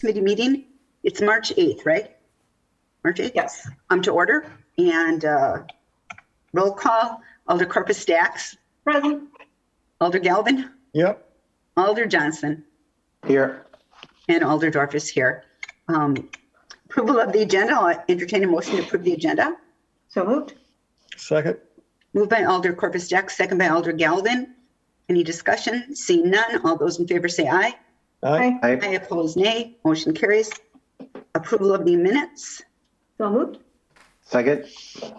Committee meeting. It's March 8th, right? March 8th? Yes. To order. And roll call. Alder Corpus Stacks. Present. Alder Galvin. Yep. Alder Johnson. Here. And Alder Dorf is here. Approval of the agenda. I'll entertain a motion to approve the agenda. So moved. Second. Moved by Alder Corpus Stacks, second by Alder Galvin. Any discussion? Seeing none. All those in favor say aye. Aye. Aye, opposed, nay. Motion carries. Approval of the minutes. So moved. Second.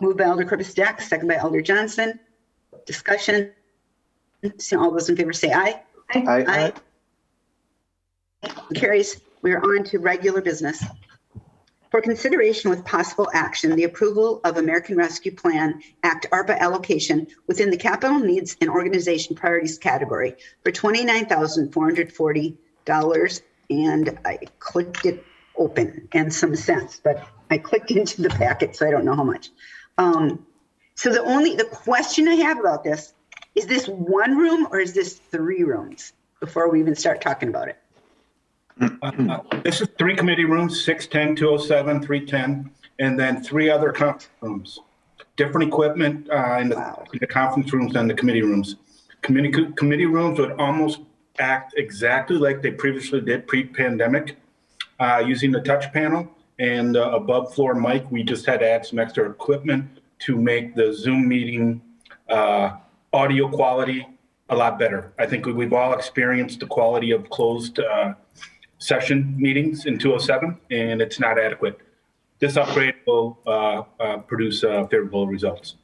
Moved by Alder Corpus Stacks, second by Alder Johnson. Discussion. Seeing all those in favor say aye. Aye. Carries. We are on to regular business. For consideration with possible action, the approval of American Rescue Plan Act ARPA allocation within the capital needs and organization priorities category for $29,440. And I clicked it open and some cents, but I clicked into the packet, so I don't know how much. So the question I have about this, is this one room or is this 3 rooms before we even start talking about it? This is 3 committee rooms, 610, 207, 310, and then 3 other conference rooms. Different equipment in the conference rooms than the committee rooms. Committee rooms would almost act exactly like they previously did pre-pandemic, using the touch panel and above floor mic. We just had to add some extra equipment to make the Zoom meeting audio quality a lot better. I think we've all experienced the quality of closed session meetings in 207, and it's not adequate. This upgrade will produce favorable results.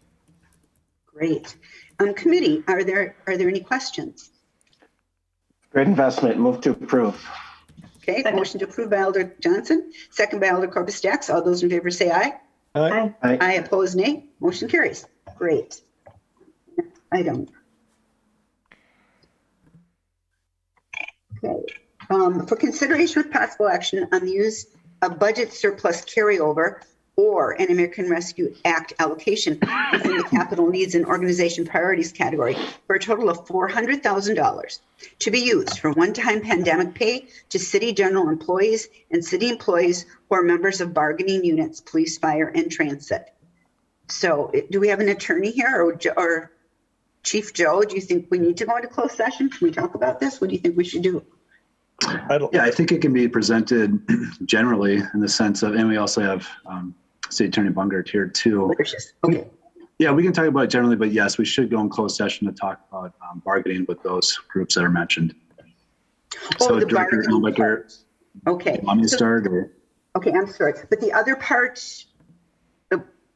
Great. Committee, are there any questions? Great investment. Move to approve. Okay, motion to approve by Alder Johnson, second by Alder Corpus Stacks. All those in favor say aye. Aye. Aye, opposed, nay. Motion carries. Great. Next item. Okay. For consideration with possible action on the use of budget surplus carryover or an American Rescue Act allocation within the capital needs and organization priorities category for a total of $400,000 to be used for one-time pandemic pay to city general employees and city employees who are members of bargaining units, police, fire, and transit. So do we have an attorney here or Chief Joe, do you think we need to go into closed session? Can we talk about this? What do you think we should do? Yeah, I think it can be presented generally in the sense of, and we also have State Attorney Bungert here too. Okay. Yeah, we can talk about it generally, but yes, we should go in closed session to talk about bargaining with those groups that are mentioned. Oh, the Director bargaining Elbecker, part. Okay. want me to start? Or? Okay, I'm sorry. But the other part,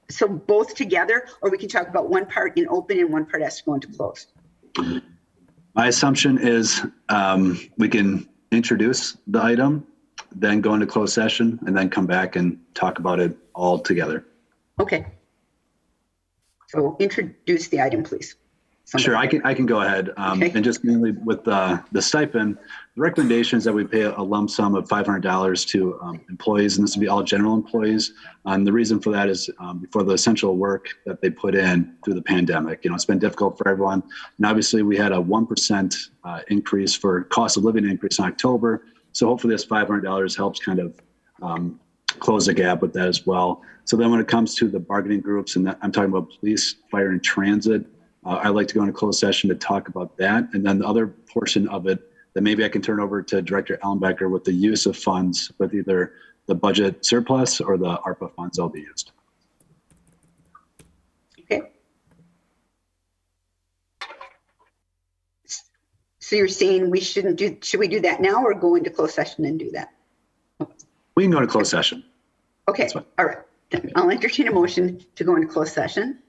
so both together, or we can talk about one part in open and one part has to go into closed? My assumption is we can introduce the item, then go into closed session, and then come back and talk about it all together. Okay. So introduce the item, please. Somebody. Sure, I can go ahead. Okay. And just mainly with the stipend, the recommendation is that we pay a lump sum of $500 to employees, and this will be all general employees. The reason for that is for the essential work that they put in through the pandemic. It's been difficult for everyone. And obviously we had a 1% increase for cost of living increase in October. So hopefully this $500 helps kind of close the gap with that as well. So then when it comes to the bargaining groups, and I'm talking about police, fire, and transit, I'd like to go into closed session to talk about that. And then the other portion of it that maybe I can turn over to Director Ellenbecker with the use of funds with either the budget surplus or the ARPA funds that'll be used. Okay. So you're saying should we do that now or go into closed session and do that? We can go to closed session. Okay, all right. Then I'll entertain a motion to go into closed session.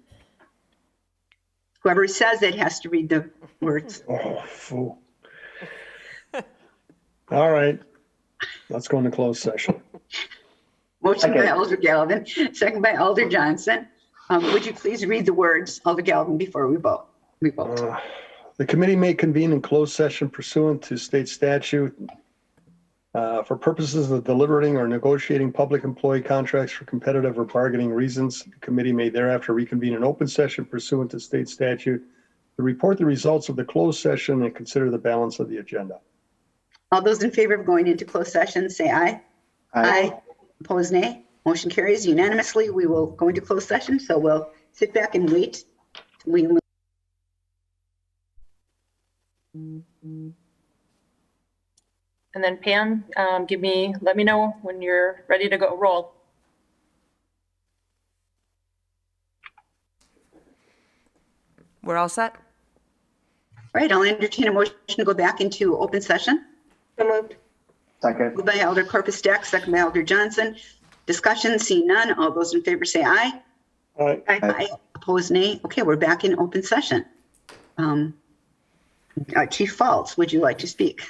Whoever says it has to read the words. Oh, fool. All right. Let's go into closed session. Motion by Alder Galvin, second by Alder Johnson. Would you please read the words, Alder Galvin, before we vote? The committee may convene in closed session pursuant to state statute for purposes of deliberating or negotiating public employee contracts for competitive or bargaining reasons. The committee may thereafter reconvene in open session pursuant to state statute to report the results of the closed session and consider the balance of the agenda. All those in favor of going into closed session, say aye. Aye. Opposed, nay. Motion carries unanimously. We will go into closed session, so we'll sit back and wait. And then Pam, let me know when you're ready to go roll. We're all set? All right, I'll entertain a motion to go back into open session. So moved. Second. Moved by Elder Corpus Dax, second by Elder Johnson. Discussion, seeing none. All those in favor say aye. Aye. Aye. Opposed, nay. Okay, we're back in open session. Chief Falls, would you like to speak?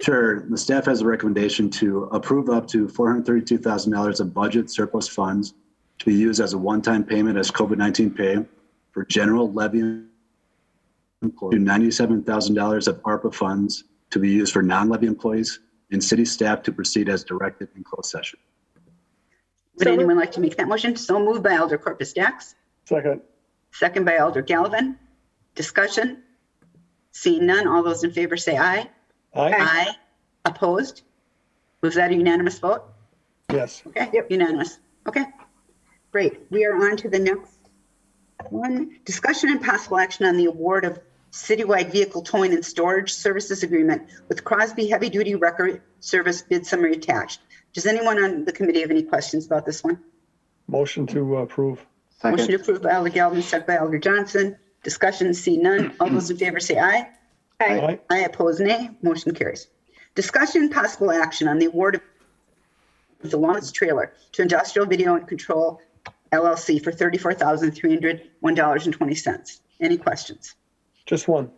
Sure. The staff has a recommendation to approve up to $432,000 of budget surplus funds to be used as a one-time payment as COVID-19 pay for general levy employees, $97,000 of ARPA funds to be used for non-levy employees, and city staff to proceed as directed in closed session. Would anyone like to make that motion? So moved by Elder Corpus Dax, Second. second by Elder Galvin. Discussion, seeing none. All those in favor say aye. Aye. Aye. Opposed? Was that a unanimous vote? Yes. Okay, unanimous. Okay, great. We are on to the next one. Discussion and possible action on the award of citywide vehicle towing and storage services agreement with Crosby Heavy Duty Record Service bid summary attached. Does anyone on the committee have any questions about this one? Motion to approve. Motion Second. approved by Elder Galvin, second by Elder Johnson. Discussion, see none. All those in favor say aye. Aye. Aye, opposed, nay. Motion carries. Discussion and possible action on the award of the Lawrence trailer to Industrial Video and Control LLC for $34,301.20. Any questions? Just one.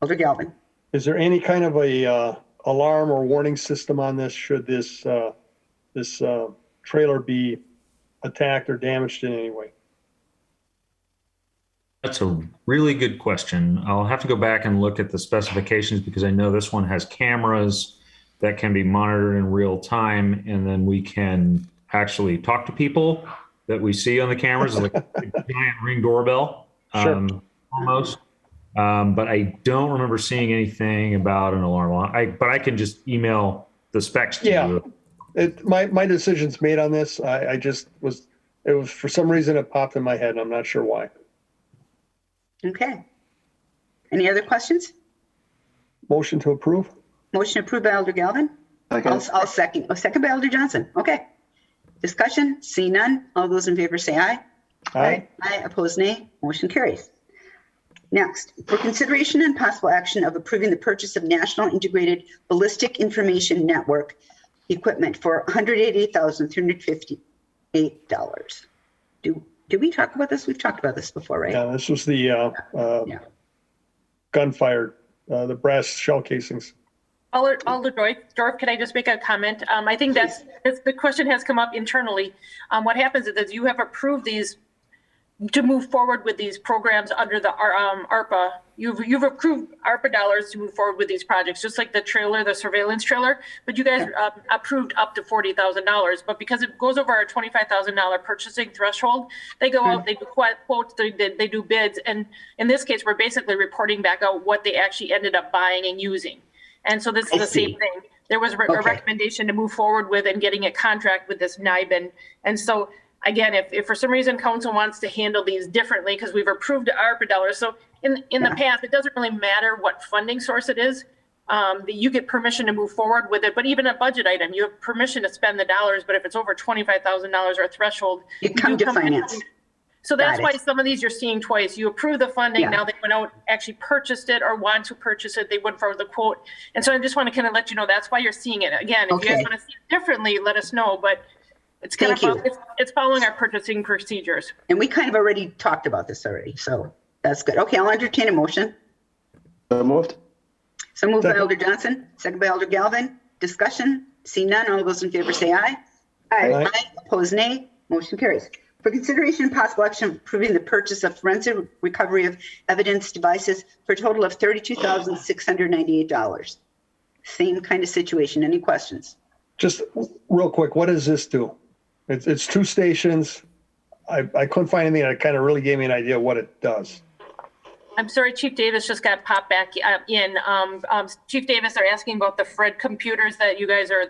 Elder Galvin. Is there any kind of a alarm or warning system on this should this trailer be attacked or damaged in any way? That's a really good question. I'll have to go back and look at the specifications because I know this one has cameras that can be monitored in real time, and then we can actually talk to people that we see on the cameras, like a giant Ring doorbell, Sure. almost. But I don't remember seeing anything about an alarm. But I can just email the specs to Yeah. you. My decision's made on this. It was for some reason it popped in my head and I'm not sure why. Okay. Any other questions? Motion to approve? Motion approved by Elder Galvin. Second. I'll second. Second by Elder Johnson. Okay. Discussion, see none. All those in favor say aye. Aye. Aye, opposed, nay. Motion carries. Next, for consideration and possible action of approving the purchase of National Integrated Ballistic Information Network equipment for $188,358. Did we talk about this? We've talked about this before, right? Yeah, this was the gunfire, the brass shell casings. Alder Dorf, can I just make a comment? I think the question has come up internally. What happens is you have approved these to move forward with these programs under the ARPA. You've approved ARPA dollars to move forward with these projects, just like the trailer, the surveillance trailer, but you guys approved up to $40,000. But because it goes over our $25,000 purchasing threshold, they go out, they do quotes, they do bids. And in this case, we're basically reporting back out what they actually ended up buying and using. And so this is the same thing. There was a recommendation to move forward with and getting a contract with this NIBIN. And so again, if for some reason council wants to handle these differently, because we've approved ARPA dollars. So in the past, it doesn't really matter what funding source it is. You get permission to move forward with it. But even a budget item, you have permission to spend the dollars. But if it's over $25,000 or threshold, You come to finance. So that's Got why it. some of these you're seeing twice. You approve the funding, Yeah. now they went out, actually purchased it or want to purchase it, they went for the quote. And so I just want to kind of let you know, that's why you're seeing it. Again, if you guys Okay. want to see it differently, let us know, but it's kind Thank of, it's following our purchasing procedures. And we kind of already talked about this already, so that's good. Okay, I'll entertain a motion. So moved. So moved by Second. Elder Johnson, second by Elder Galvin. Discussion, see none. All those in favor say aye. Aye. Opposed, nay. Motion carries. For consideration and possible action of approving the purchase of forensic recovery of evidence devices for a total of $32,698. Same kind of situation. Any questions? Just real quick, what does this do? It's two stations. I couldn't find anything that kind of really gave me an idea what it does. I'm sorry, Chief Davis just got popped back in. Chief Davis, they're asking about the Fred computers that you guys are,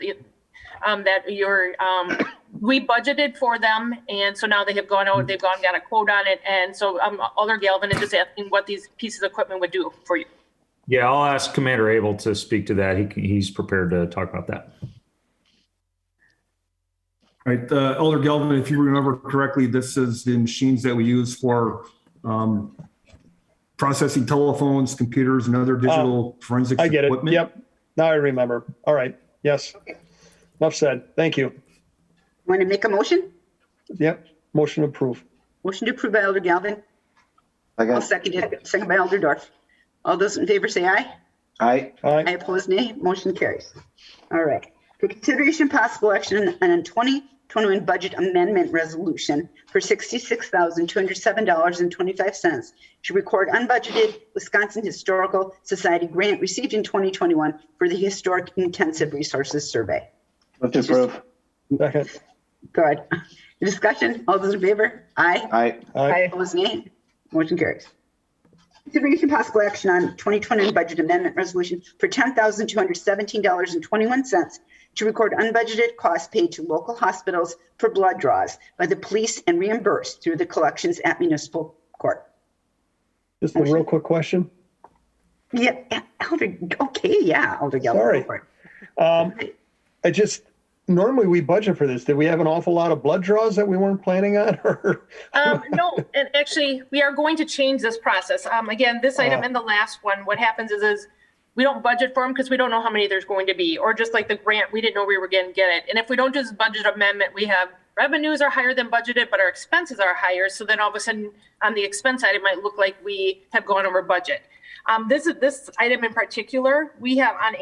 we budgeted for them. And so now they have gone out, they've got a quote on it. And so Alder Galvin is just asking what these pieces of equipment would do for you. Yeah, I'll ask Commander Abel to speak to that. He's prepared to talk about that. Right, Elder Galvin, if you remember correctly, this is the machines that we use for processing telephones, computers, and other digital forensics I get it. equipment. Yep. Now I remember. All right. Yes. Enough said. Thank you. Want to make a motion? Yep. Motion approved. Motion to approve by Elder Galvin. I'll Second. second it. Second by Elder Dorf. All those in favor say aye. Aye. Aye. I oppose nay. Motion carries. All right. For consideration possible action on a 2021 budget amendment resolution for $66,207.25 to record unbudgeted Wisconsin Historical Society grant received in 2021 for the Historic Intensive Resources Survey. Move to approve. Second. Good. Discussion? All those in favor? Aye. Aye. Aye. Opposed, nay. Motion carries. Consideration possible action on 2021 budget amendment resolution for $10,217.21 to record unbudgeted costs paid to local hospitals for blood draws by the police and reimbursed through the collections at municipal court. Just a real quick question. Yeah, Elder, okay, yeah, Elder Galvin. Sorry. go for it. I just, normally we budget for this. Did we have an awful lot of blood draws that we weren't planning on? Or No, and actually, we are going to change this process. Again, this item and the last one, what happens is we don't budget for them because we don't know how many there's going to be, or just like the grant, we didn't know we were going to get it. And if we don't do this budget amendment, we have revenues are higher than budgeted, but our expenses are higher. So then all of a sudden on the expense side, it might look like we have gone over budget. This item in particular, we have on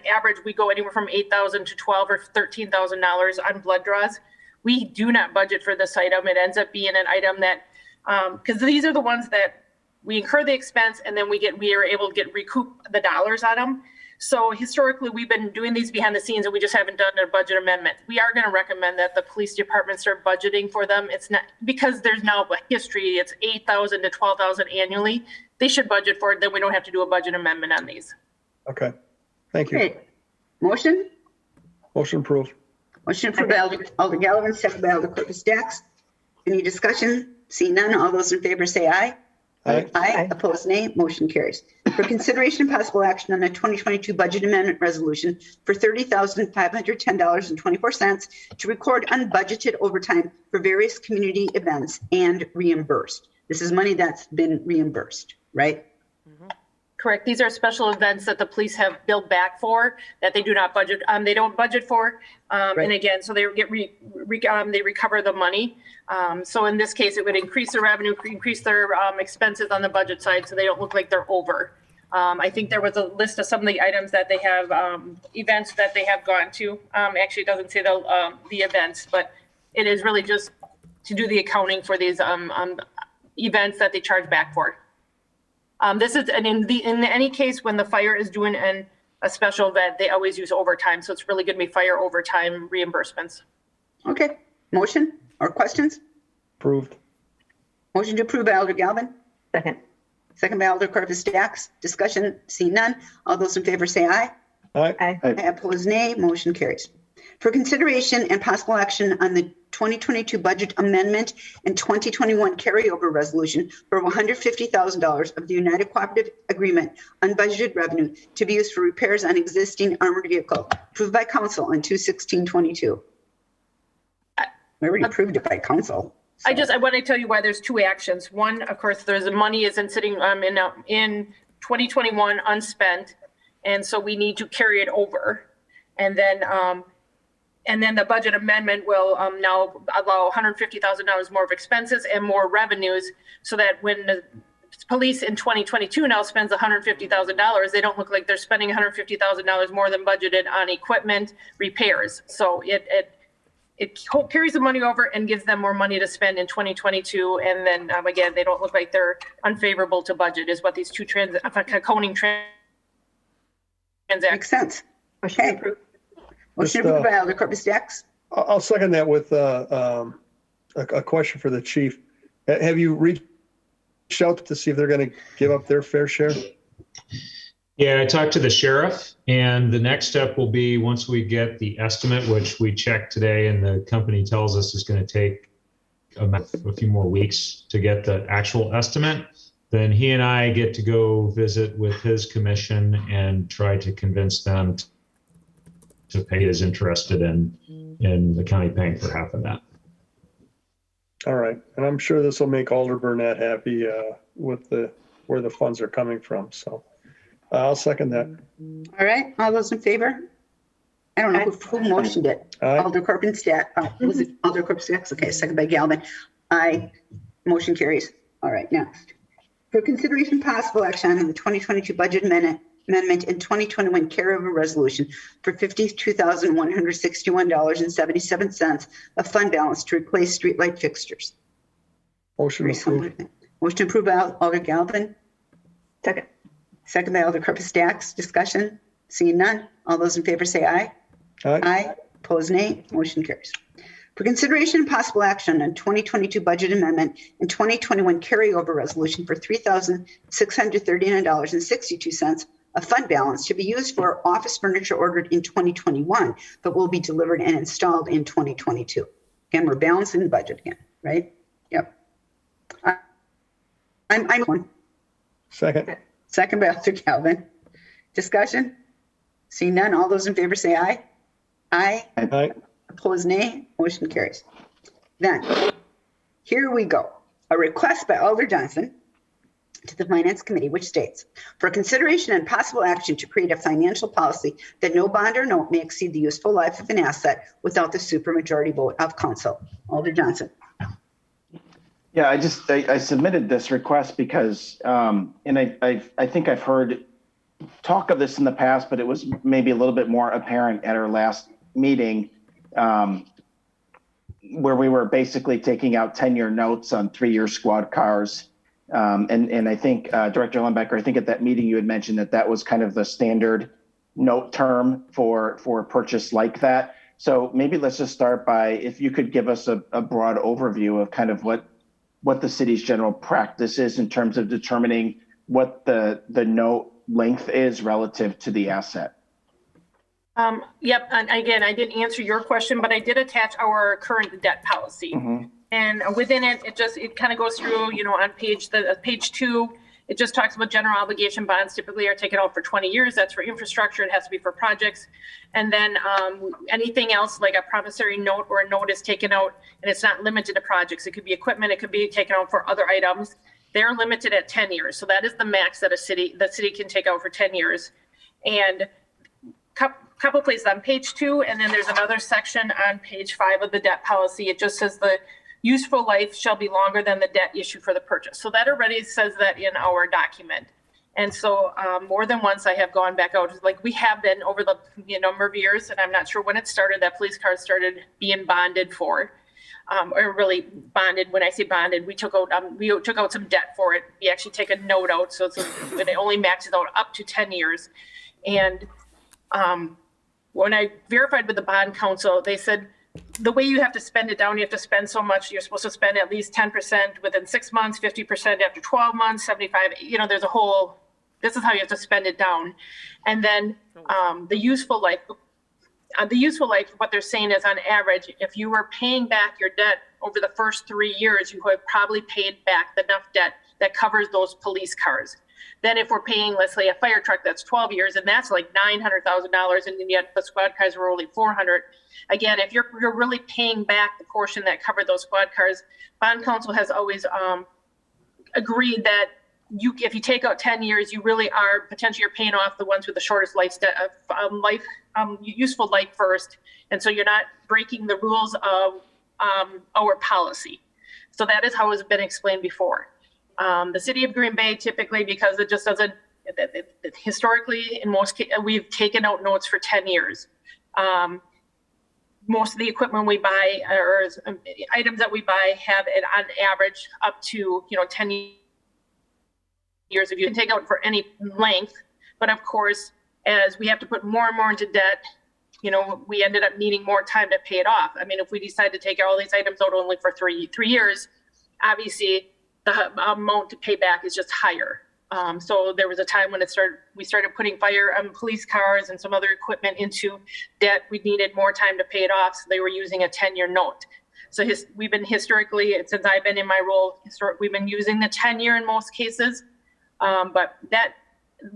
average, we go anywhere from $8,000 to $12,000 or $13,000 on blood draws. We do not budget for this item. It ends up being an item that, because these are the ones that we incur the expense and then we are able to recoup the dollars on them. So historically, we've been doing these behind the scenes and we just haven't done a budget amendment. We are going to recommend that the police department start budgeting for them. It's not because there's now a history. It's $8,000 to $12,000 annually. They should budget for it. Then we don't have to do a budget amendment on these. Okay. Thank you. Great. Motion? Motion approved. Motion approved by Alder Galvin, second by Alder Corpus Dax. Any discussion? See none. All those in favor say aye. Aye. Aye. Opposed, nay. Motion carries. For consideration and possible action on the 2022 budget amendment resolution for $30,510.24 to record unbudgeted overtime for various community events and reimbursed. This is money that's been reimbursed, right? Correct. These are special events that the police have billed back for that they do not budget. They don't budget for. And again, so they get they recover the money. So in this case, it would increase their revenue, increase their expenses on the budget side, so they don't look like they're over. I think there was a list of some of the items that they have, events that they have gone to. Actually, it doesn't say the events, but it is really just to do the accounting for these events that they charge back for. This is, and in any case, when the fire is doing a special event, they always use overtime. So it's really going to be fire overtime reimbursements. Okay. Motion or questions? Approved. Motion to approve by Alder Galvin, Second. second by Alder Corpus Dax. Discussion, see none. All those in favor say aye. Aye. Aye. I oppose nay. Motion carries. For consideration and possible action on the 2022 budget amendment and 2021 carryover resolution for $150,000 of the United Cooperative Agreement unbudgeted revenue to be used for repairs on existing armored vehicle, approved by council on 2/16/22. We already approved it by council. I want to tell you why there's two actions. One, of course, there's the money isn't sitting in 2021 unspent. And so we need to carry it over. And then the budget amendment will now allow $150,000 more of expenses and more revenues so that when the police in 2022 now spends $150,000, they don't look like they're spending $150,000 more than budgeted on equipment repairs. So it carries the money over and gives them more money to spend in 2022. And then again, they don't look like they're unfavorable to budget is what these two accounting transactions. Makes sense. Okay. Motion Just, approved by Alder Corpus Dax. I'll second that with a question for the chief. Have you reached out to see if they're going to give up their fair share? Yeah, I talked to the sheriff, and the next step will be once we get the estimate, which we checked today, and the company tells us is going to take a few more weeks to get the actual estimate. Then he and I get to go visit with his commission and try to convince them to pay is interested in the county paying for half of that. All right. And I'm sure this will make Alder Burnett happy with where the funds are coming from. So I'll second that. All right, all those in favor? I don't know who motioned it. Aye. Alder Corpenstack, was it Alder Corpenstack? Okay, second by Galvin. Aye, motion carries. All right, next. For consideration possible action on the 2022 budget amendment and 2021 carryover resolution for $52,161.77 of fund balance to replace streetlight fixtures. Motion approved. Motion approved by Alder Galvin. Second. Second by Alder Corpenstack. Discussion. Seeing none. All those in favor say aye. Aye. Aye. Opposed, nay. Motion carries. For consideration and possible action on 2022 budget amendment and 2021 carryover resolution for $3,639.62 of fund balance to be used for office furniture ordered in 2021, but will be delivered and installed in 2022. Again, we're balancing the budget again, right? Yep. I'm one. Second. Second by Alder Galvin. Discussion? Seeing none, all those in favor say aye. Aye. Aye. Opposed, nay. Motion carries. Then, here we go. A request by Alder Johnson to the Finance Committee, which states, for consideration and possible action to create a financial policy that no bond or note may exceed the useful life of an asset without the supermajority vote of council. Alder Johnson. Yeah, I submitted this request because, and I think I've heard talk of this in the past, but it was maybe a little bit more apparent at our last meeting, where we were basically taking out 10-year notes on 3-year squad cars. And I think, Director Lembecker, I think at that meeting you had mentioned that was kind of the standard note term for a purchase like that. So maybe let's just start by, if you could give us a broad overview of kind of what the city's general practice is in terms of determining what the note length is relative to the asset. Yep. And again, I didn't answer your question, but I did attach our current debt policy. Mm-hmm. And within it, it kind of goes through, on page 2, it just talks about general obligation bonds typically are taken out for 20 years. That's for infrastructure. It has to be for projects. And then anything else like a promissory note or a note is taken out, and it's not limited to projects. It could be equipment. It could be taken out for other items. They're limited at 10 years. So that is the max that the city can take out for 10 years. And couple places on page 2, and then there's another section on page 5 of the debt policy. It just says the useful life shall be longer than the debt issued for the purchase. So that already says that in our document. And so more than once I have gone back out, like we have been over the number of years, and I'm not sure when it started, that police cars started being bonded for, or really bonded. When I say bonded, we took out some debt for it. We actually take a note out, so it only maxes out up to 10 years. And when I verified with the bond council, they said the way you have to spend it down, you have to spend so much. You're supposed to spend at least 10% within 6 months, 50% after 12 months, 75. There's a whole. This is how you have to spend it down, and then the useful life. What they're saying is, on average, if you were paying back your debt over the first 3 years, you have probably paid back enough debt that covers those police cars. Then if we're paying, let's say, a fire truck that's 12 years, and that's like $900,000, and yet the squad cars were only $400,000. Again, if you're really paying back the portion that covered those squad cars, bond council has always agreed that if you take out 10 years, you really are potentially you're paying off the ones with the shortest useful life first, and so you're not breaking the rules of our policy. So that is how it's been explained before. The city of Green Bay typically, because it just doesn't, historically, in most cases, we've taken out notes for 10 years. Most of the equipment we buy or items that we buy have it on average up to 10 years. If you can take out for any length, but of course, as we have to put more and more into debt, we ended up needing more time to pay it off. I mean, if we decide to take all these items out only for three years, obviously the amount to pay back is just higher. So there was a time when we started putting police cars and some other equipment into debt. We needed more time to pay it off, so they were using a 10-year note. So we've been historically, since I've been in my role, we've been using the 10-year in most cases. But that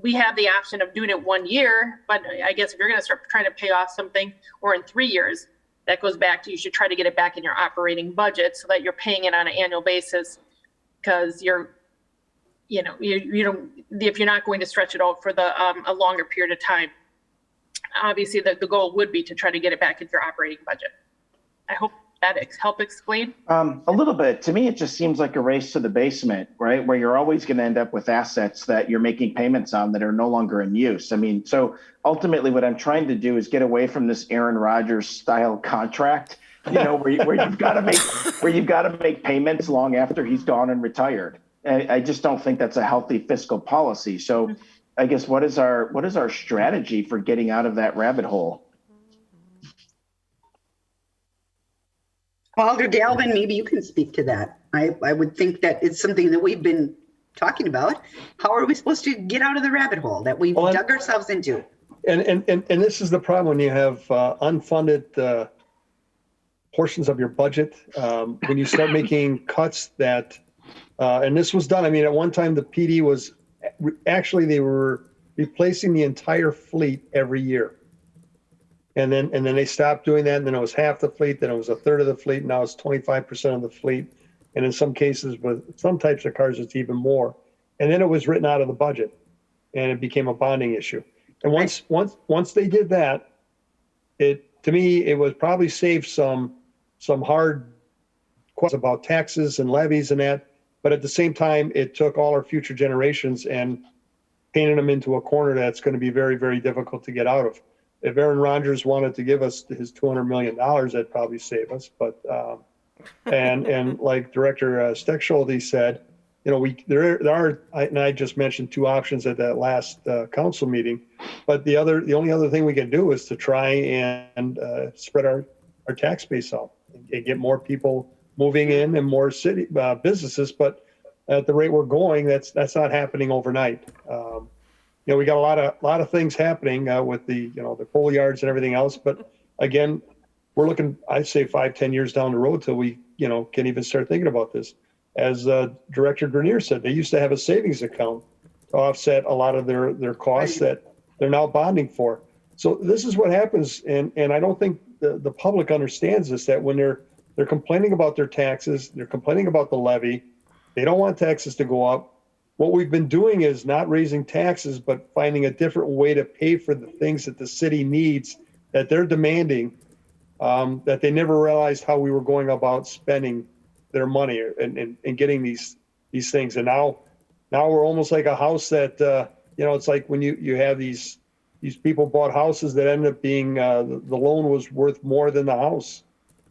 we have the option of doing it 1 year. But I guess if you're going to start trying to pay off something or in 3 years, that goes back to you should try to get it back in your operating budget so that you're paying it on an annual basis, because you don't, if you're not going to stretch it out for a longer period of time. Obviously, the goal would be to try to get it back into your operating budget. I hope that help explain. A little bit. To me, it just seems like a race to the basement, right? Where you're always going to end up with assets that you're making payments on that are no longer in use. I mean, so ultimately what I'm trying to do is get away from this Aaron Rodgers style contract, where you've got to make payments long after he's gone and retired. I just don't think that's a healthy fiscal policy. So I guess what is our strategy for getting out of that rabbit hole? Alder Galvin, maybe you can speak to that. I would think that it's something that we've been talking about. How are we supposed to get out of the rabbit hole that we've dug ourselves into? And this is the problem when you have unfunded portions of your budget. When you start making cuts that, and this was done, I mean, at one time the PD was, actually they were replacing the entire fleet every year. And then they stopped doing that, and then it was half the fleet, then it was a third of the fleet, now it's 25% of the fleet. And in some cases, with some types of cars, it's even more. And then it was written out of the budget, and it became a bonding issue. And once they did that, to me, it was probably saved some hard questions about taxes and levies and that. But at the same time, it took all our future generations and painted them into a corner that's going to be very, very difficult to get out of. If Aaron Rodgers wanted to give us his $200 million, that'd probably save us. But and like Director Steckschulte said, there are, and I just mentioned two options at that last council meeting. But the only other thing we can do is to try and spread our tax base out and get more people moving in and more city businesses. But at the rate we're going, that's not happening overnight. We got a lot of things happening with the coal yards and everything else. But again, we're looking, I'd say 5-10 years down the road till we, can even start thinking about this. As Director Grenier said, they used to have a savings account to offset a lot of their costs that they're now bonding for. So this is what happens. And I don't think the public understands this, that when they're complaining about their taxes, they're complaining about the levy, they don't want taxes to go up. What we've been doing is not raising taxes, but finding a different way to pay for the things that the city needs, that they're demanding, that they never realized how we were going about spending their money and getting these things. And now we're almost like a house that, it's like when you have these people bought houses that end up being, the loan was worth more than the house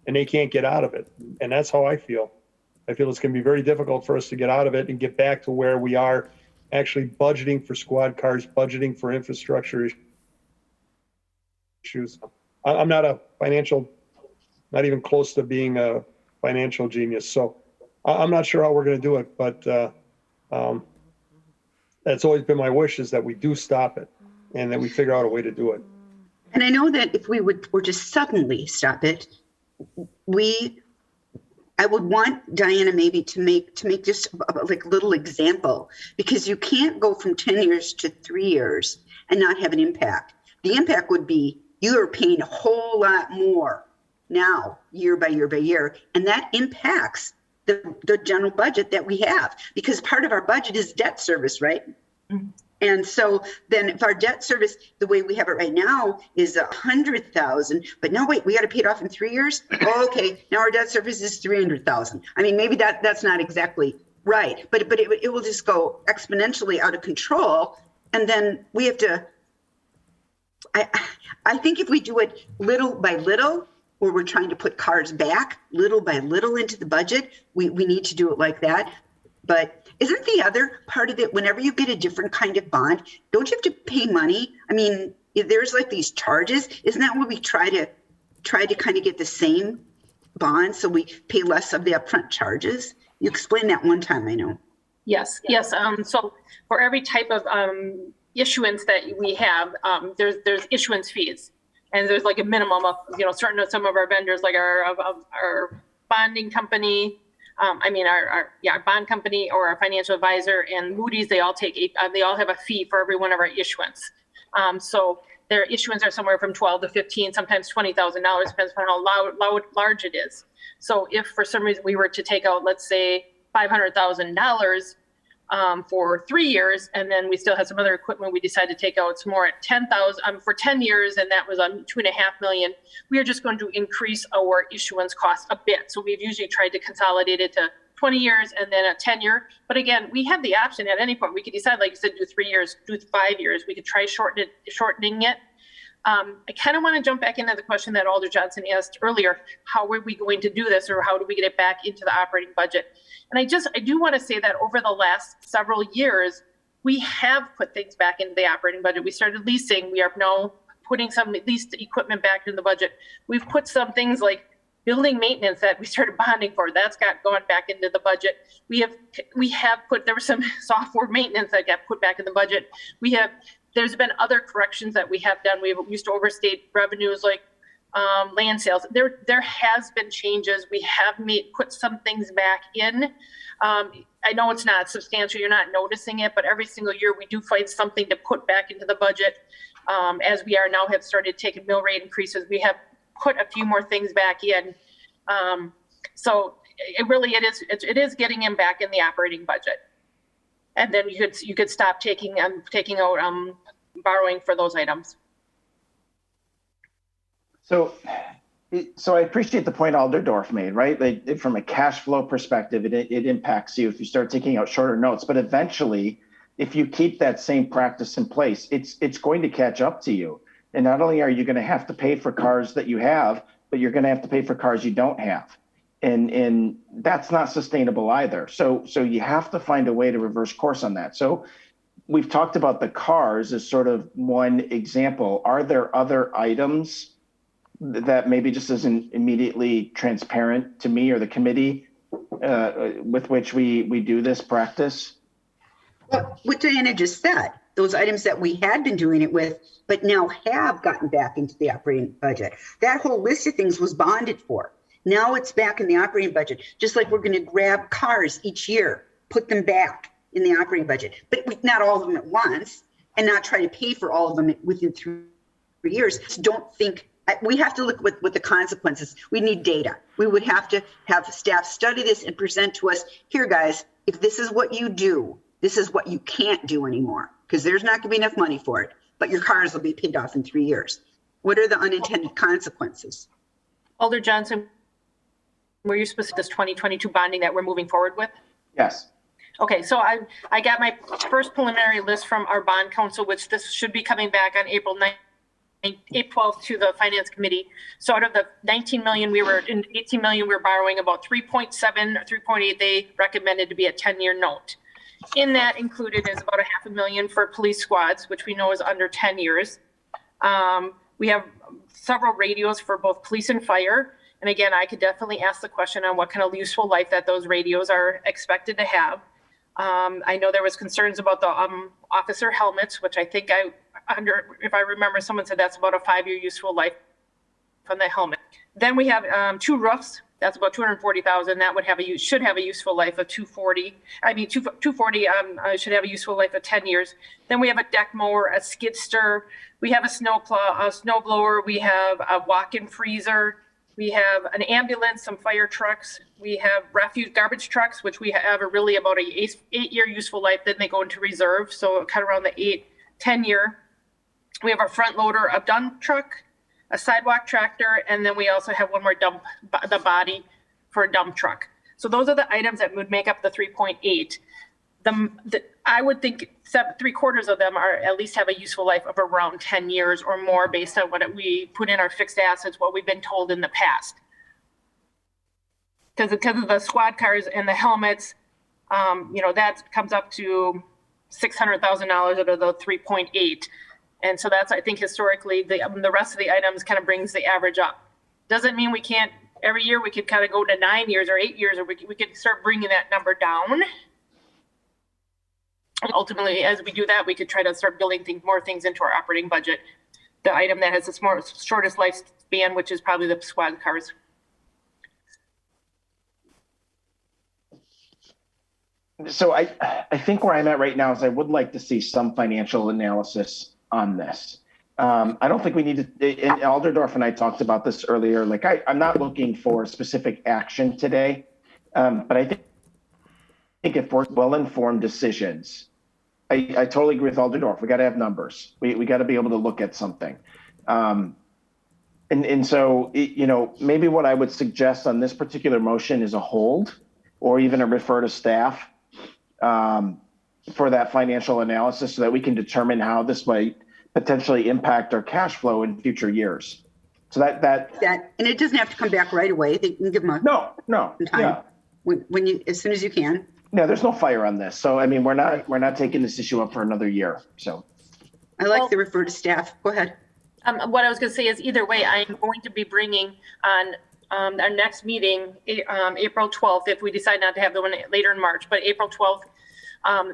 and they can't get out of it. And that's how I feel. I feel it's going to be very difficult for us to get out of it and get back to where we are actually budgeting for squad cars, budgeting for infrastructure issues. I'm not not even close to being a financial genius. So I'm not sure how we're going to do it, but that's always been my wish, is that we do stop it and that we figure out a way to do it. And I know that if we were to suddenly stop it, I would want Diana maybe to make just like a little example, because you can't go from 10 years to 3 years and not have an impact. The impact would be you are paying a whole lot more now, year by year by year, and that impacts the general budget that we have, because part of our budget is debt service, right? Mm-hmm. And so then if our debt service, the way we have it right now, is $100,000, but no, wait, we got to pay it off in 3 years. Oh, okay, now our debt service is $300,000. I mean, maybe that's not exactly right, but it will just go exponentially out of control. And then we have to, I think if we do it little by little, where we're trying to put cars back little by little into the budget, we need to do it like that. But isn't the other part of it, whenever you get a different kind of bond, don't you have to pay money? I mean, if there's like these charges, isn't that what we try to kind of get the same bond, so we pay less of the upfront charges? You explained that one time, I know. Yes. So for every type of issuance that we have, there's issuance fees, and there's like a minimum of certain some of our vendors, like our bonding company, our bond company or our financial advisor and Moody's, they all have a fee for every one of our issuance. So their issuance are somewhere from 12 to 15, sometimes $20,000, depends on how large it is. So if for some reason we were to take out, let's say $500,000 for 3 years, and then we still have some other equipment we decided to take out some more at 10,000 for 10 years, and that was on $2.5 million. We are just going to increase our issuance cost a bit. So we've usually tried to consolidate it to 20 years and then a 10-year. But again, we have the option at any point. We could decide, like you said, do 3 years, do 5 years. We could try shortening it. I kind of want to jump back into the question that Alder Johnson asked earlier. How are we going to do this, or how do we get it back into the operating budget? And I do want to say that over the last several years, we have put things back into the operating budget. We started leasing. We are now putting some leased equipment back in the budget. We've put some things like building maintenance that we started bonding for. That's gone back into the budget. There was some software maintenance that got put back in the budget. There's been other corrections that we have done. We used to overstate revenues like land sales. There has been changes. We have put some things back in. I know it's not substantial. You're not noticing it, but every single year we do find something to put back into the budget. As we have started taking mill rate increases, we have put a few more things back in. So it is getting them back in the operating budget. And then you could stop taking out borrowing for those items. So I appreciate the point Alderdorf made, right? Like, from a cash flow perspective, it impacts you if you start taking out shorter notes. But eventually, if you keep that same practice in place, it's going to catch up to you. And not only are you going to have to pay for cars that you have, but you're going to have to pay for cars you don't have. And that's not sustainable either. So you have to find a way to reverse course on that. So we've talked about the cars as sort of one example. Are there other items that maybe just isn't immediately transparent to me or the committee with which we do this practice? Well, what Diana just said, those items that we had been doing it with, but now have gotten back into the operating budget. That whole list of things was bonded for. Now it's back in the operating budget, just like we're going to grab cars each year, put them back in the operating budget, but not all of them at once, and not try to pay for all of them within 3 years. So don't think, we have to look with the consequences. We need data. We would have to have staff study this and present to us, here guys, if this is what you do, this is what you can't do anymore, because there's not going to be enough money for it, but your cars will be paid off in 3 years. What are the unintended consequences? Alder Johnson, were you specific to this 2022 bonding that we're moving forward with? Yes. Okay, so I got my first preliminary list from our bond council, which this should be coming back on April 12th to the finance committee. So out of the 18 million we were borrowing about 3.7 or 3.8 they recommended to be a 10-year note. In that included is about $500,000 for police squads, which we know is under 10 years. We have several radios for both police and fire. And again, I could definitely ask the question on what kind of useful life that those radios are expected to have. I know there was concerns about the officer helmets, which I think if I remember, someone said that's about a 5-year useful life on the helmet. Then we have 2 roofs. That's about $240,000. That should have a useful life of 240. I mean, 240 should have a useful life of 10 years. Then we have a deck mower, a skid steer. We have a snowplow, a snow blower. We have a walk-in freezer. We have an ambulance, some fire trucks. We have refuse garbage trucks, which we have really about a 8-year useful life. Then they go into reserve, so kind of around the 8-10 year. We have a front loader, a dump truck, a sidewalk tractor, and then we also have one more the body for a dump truck. So those are the items that would make up the 3.8. I would think 3/4 of them are at least have a useful life of around 10 years or more based on what we put in our fixed assets, what we've been told in the past. Because of the squad cars and the helmets, that comes up to $600,000 out of the 3.8. And so that's, I think, historically, the rest of the items kind of brings the average up. Doesn't mean we can't every year we could kind of go to 9 years or 8 years, or we could start bringing that number down. Ultimately, as we do that, we could try to start building more things into our operating budget. The item that has the shortest lifespan, which is probably the squad cars. So I think where I'm at right now is I would like to see some financial analysis on this. I don't think we need to, and Alderdorf and I talked about this earlier, like I'm not looking for specific action today, but I think if we're well-informed decisions, I totally agree with Alderdorf. We got to have numbers. We got to be able to look at something. And so, maybe what I would suggest on this particular motion is a hold or even a refer to staff for that financial analysis so that we can determine how this might potentially impact our cash flow in future years. So that and it doesn't have to come back right away. They can give them a no, time yeah. when you, as soon as you can. Yeah, there's no fire on this. So, I mean, we're not taking this issue up for another year. So I like the refer to staff. Go ahead. What I was going to say is either way, I'm going to be bringing on our next meeting, April 12th, if we decide not to have the one later in March, but April 12th,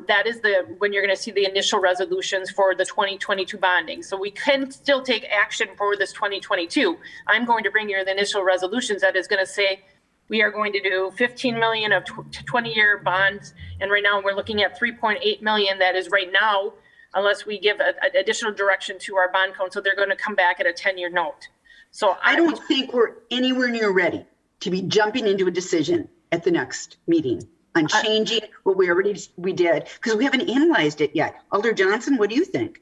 that is when you're going to see the initial resolutions for the 2022 bonding. So we can still take action for this 2022. I'm going to bring you the initial resolutions that is going to say, we are going to do 15 million of 20-year bonds. And right now we're looking at 3.8 million. That is right now, unless we give additional direction to our bond council, they're going to come back at a 10-year note. So I don't think we're anywhere near ready to be jumping into a decision at the next meeting on changing what we did, because we haven't analyzed it yet. Alder Johnson, what do you think?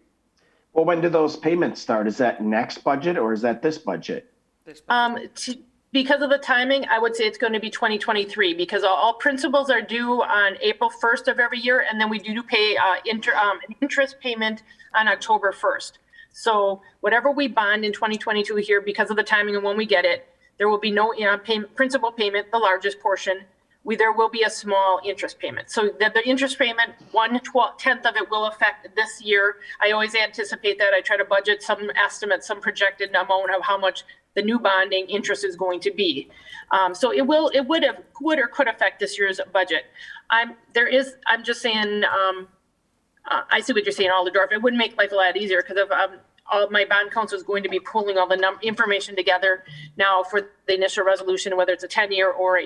Well, when do those payments start? Is that next budget or is that this budget? Because of the timing, I would say it's going to be 2023 because all principals are due on April 1st of every year. And then we do pay an interest payment on October 1st. So whatever we bond in 2022 here, because of the timing and when we get it, there will be no principal payment, the largest portion. There will be a small interest payment. So the interest payment, 1/10 of it will affect this year. I always anticipate that. I try to budget some estimate, some projected amount of how much the new bonding interest is going to be. So it would or could affect this year's budget. I'm just saying, I see what you're saying, Alderdorf. It would make life a lot easier because of all my bond council is going to be pulling all the information together now for the initial resolution, whether it's a 10-year or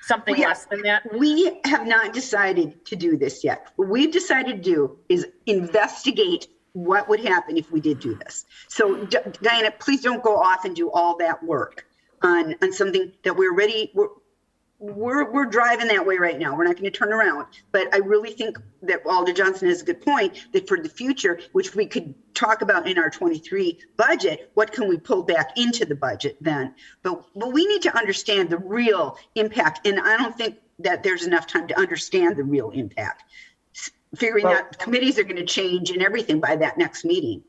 something less than that. We have not decided to do this yet. What we've decided to do is investigate what would happen if we did do this. So Diana, please don't go off and do all that work on something that we're driving that way right now. We're not going to turn around. But I really think that Alder Johnson has a good point that for the future, which we could talk about in our 23 budget, what can we pull back into the budget then? But we need to understand the real impact. And I don't think that there's enough time to understand the real impact. Figuring out committees are going to change and everything by that next meeting.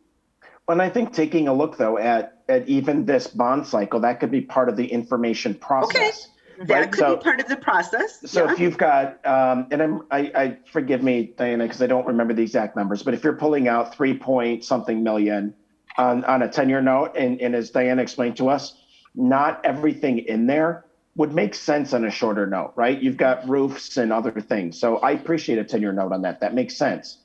Well, I think taking a look though at even this bond cycle, that could be part of the information process. Okay. That could be part of the process. So if you've got, and I forgive me, Diana, because I don't remember the exact numbers, but if you're pulling out 3-point-something million on a 10-year note, and as Diana explained to us, not everything in there would make sense on a shorter note, right? You've got roofs and other things. So I appreciate a 10-year note on that. That makes sense.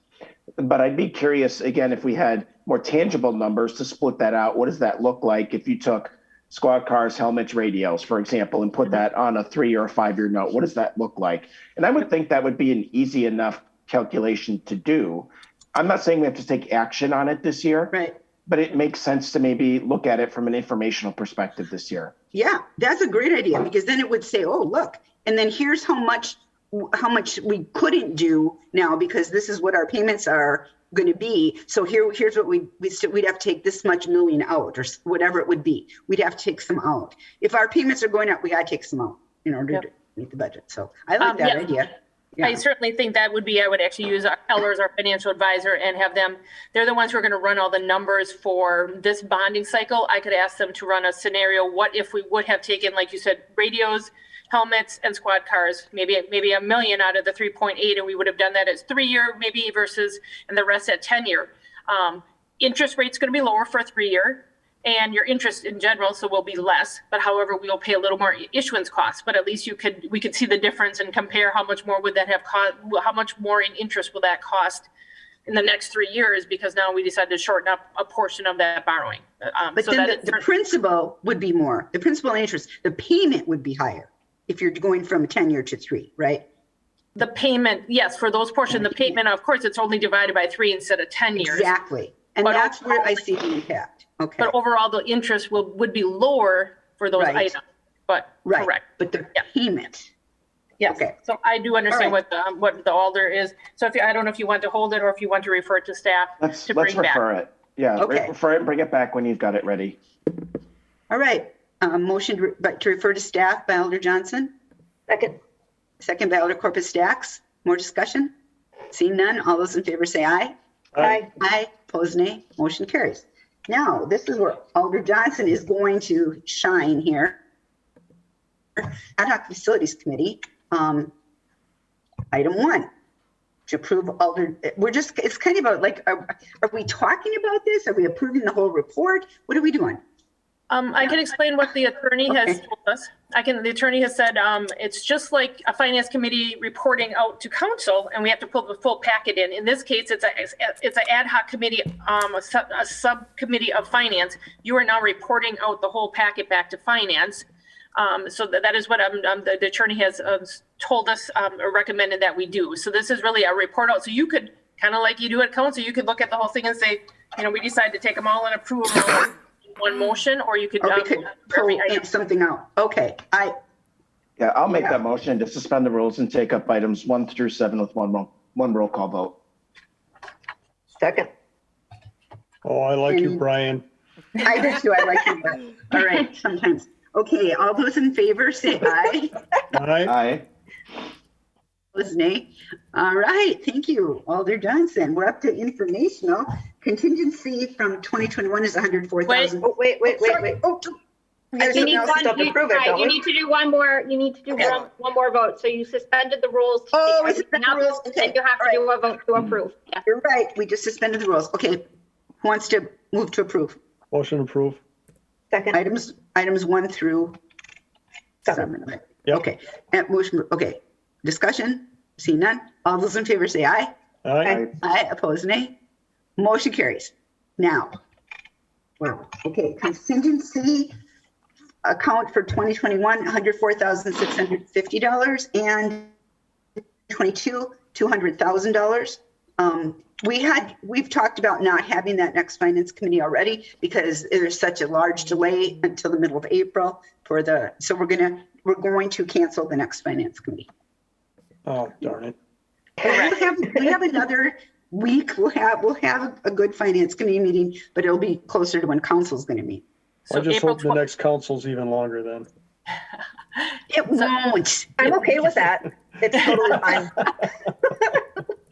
But I'd be curious, again, if we had more tangible numbers to split that out, what does that look like if you took squad cars, helmets, radios, for example, and put that on a 3 or 5 year note? What does that look like? And I would think that would be an easy enough calculation to do. I'm not saying we have to take action on it this year, right? But it makes sense to maybe look at it from an informational perspective this year. Yeah, that's a great idea because then it would say, oh, look, and then here's how much we couldn't do now because this is what our payments are going to be. So here's what we'd have to take this much million out or whatever it would be. We'd have to take some out. If our payments are going up, we got to take some out in order to meet the budget. So I like that idea. Yeah. I certainly think that would be, I would actually use Eller as our financial advisor and have them, they're the ones who are going to run all the numbers for this bonding cycle. I could ask them to run a scenario. What if we would have taken, like you said, radios, helmets, and squad cars, maybe $1 million out of the 3.8, and we would have done that as 3 year maybe versus, and the rest at 10 year. Interest rate's going to be lower for a 3 year. and your interest in general, so will be less, but however, we'll pay a little more issuance costs, but at least we could see the difference and compare how much more would that have cost, how much more in interest will that cost in the next 3 years, because now we decided to shorten up a portion of that borrowing. But So then that the principal would be more, the principal and interest, the payment would be higher if you're going from a 10-year to 3, right? the payment, yes, for those portions, the payment, of course, it's only divided by 3 instead of 10 years. Exactly. And But that's where I see the impact. Okay. But overall, the interest would be lower for those Right. items, but Right. correct. But the Yeah. payment. Yes. Okay. So I do understand All what the alder is. So if you, I don't know if you want to hold it or if you want to refer it to staff Let's to bring back. refer it. Yeah, Okay. refer it, bring it back when you've got it ready. All right. Motion to refer to staff by Alder Johnson. Second. Second by Alder Corpus Stacks. More discussion? Seeing none, all those in favor say aye. Aye. Aye, opposed nay, motion carries. Now, this is where Alder Johnson is going to shine here. Ad hoc Facilities Committee, item 1, to approve Alder, it's kind of like, are we talking about this? Are we approving the whole report? What are we doing? I can explain what the attorney has told us. The attorney has said, it's just like a finance committee reporting out to council and we have to pull the full packet in. In this case, it's an ad hoc committee, a subcommittee of finance. You are now reporting out the whole packet back to finance. So that is what the attorney has told us or recommended that we do. So this is really a report out. So you could, kind of like you do at council, you could look at the whole thing and say, we decide to take them all and approve them all in one motion, or you could. Or we could pull something out. Okay, Yeah, I'll make that motion to suspend the rules and take up items 1 through 7 with one roll call vote. second. Oh, I like you, Brian. I do too, I like you. but- All right, sometimes. Okay, all those in favor say aye. Aye. Aye. Opposed, nay. All right, thank you, Alder Johnson. We're up to informational. Contingency from 2021 is 104,000. Oh, wait. Oh, You need you need to do one more, you need to do Okay. one more vote. So you suspended the rules. to Oh, take we suspended everything the up, rules. Okay. And you have to do a vote to approve. Yeah. you're right, we just suspended the rules. Okay, who wants to move to approve? Motion approved. Second. Items 1 through 7. Right? Yep. Okay, motion, okay. Discussion, see none. All those in favor say aye. Aye. Aye, opposed, nay. Motion carries. Now, okay, contingency account for 2021, $104,650, and 22, $200,000. We've talked about not having that next finance committee already because there's such a large delay until the middle of April so we're going to cancel the next finance committee. Oh, darn it. We have another week. We'll have a good finance committee meeting, but it'll be closer to when council's going to meet. I just hope the next council's even longer then. It won't. I'm okay with that. It's totally fine.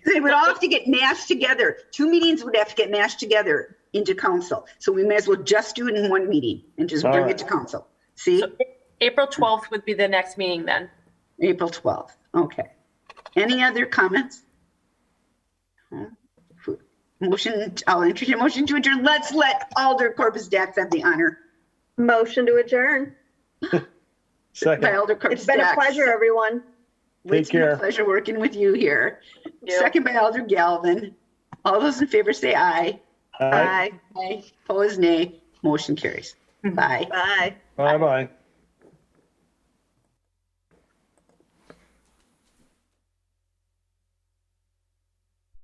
They would all have to get mashed together. 2 meetings would have to get mashed together into council. So we may as well just do it in one meeting and just bring it to council. See? So April 12th would be the next meeting then. April 12th. Okay. Any other comments? I'll entertain a motion to adjourn. Let's let Alder Corpus Dax have the honor. Motion to adjourn. By Second. Alder Corpus It's been a Dax. pleasure, everyone. It's been care. a pleasure working with you here. you. Second by Alder Galvin. All those in favor say aye. Aye. Aye. Opposed, nay. Motion carries. Bye. Bye. Bye-bye.